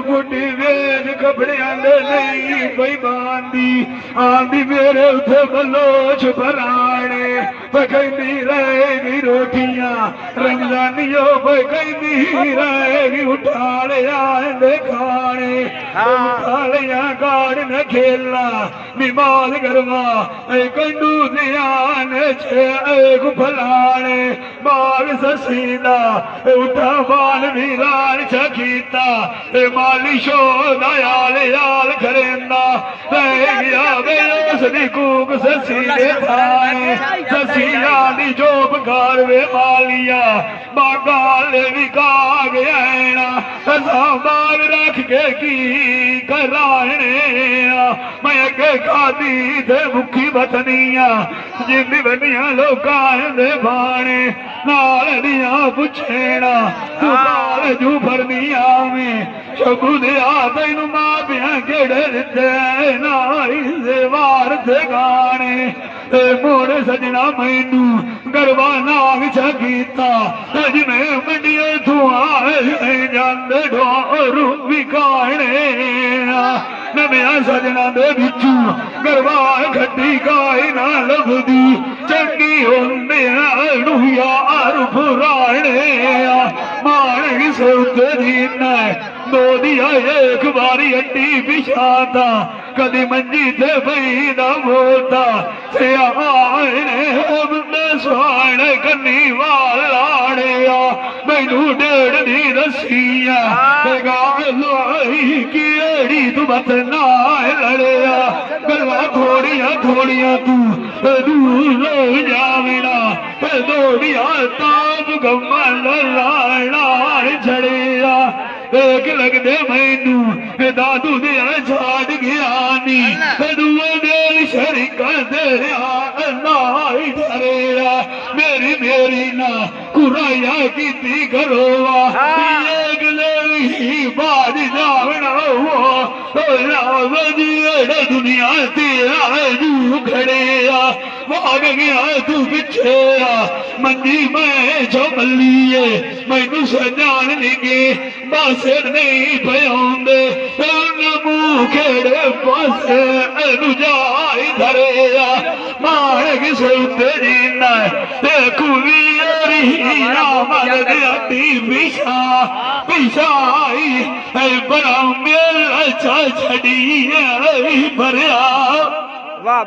गुड्डी veg कपड़े नहीं बेईमान दी आंदी मेरे उथे बलोच भराने कहती रहेगी रोटियां रमजानियो कहती रहेगी उठा ले आंदे खाने उठालियां गाड़ न खेलना निमाज करवा कंडू ध्यान छेग फलाने बाल ससीदा उठा बाल वीरान छकीता मालिशो दयाल याल करेंदा गया बेसदी कूक ससी दे थाए ससिया दी जोब घर वे मालिया बागाल विका गया बाग रख के की कराने मैं के खादी थे भुखी बतनिया जिंदी बनिया लोका दे भाने नाल दिया पुछेना तू बाल जू भरनिया में शबू दिया तेन मां पिया केड़े दिते नाई से वार थे गाने मोड़ सजना मैनू गरबा नाग छकीता जिमें मंडिया तू आए जांदे ढोरू विकाने नमिया सजना दे बिचू गरबा खट्टी गाय ना लभदी चंगी होंदे यार पुराने मान सोते दीना दो दिया एक बारी अड्डी पिछाता कदी मंजी थे बही ना बोलता स्वाण कन्नी वाल लाड़े मैनू डेढ़ दी दसिया की एड़ी तू बत ना लड़िया गलवा थोड़िया थोड़िया तू दूर जावेना दौड़िया ताप गम्मा लाड़ा छड़िया एक लगदे मैनू दादू दिया छाड़ गया नी दुआ दिल शरीका तेरा नाई धरेया मेरी मेरी ना कुराया की करोवा एक लड़ी बाज जावना हुआ दुनिया तेरा जू खड़ेया भाग गया तू पिछे मंजी मैं चमलिए मैनू सजान निगे बासे नहीं पयाउंदे मुंह खेड़े पासे जाई धरेया मार किसे उत्ते जीना कुवी अड्डी पिछा पिछाई बड़ा मेला छड़ी भरिया वाह।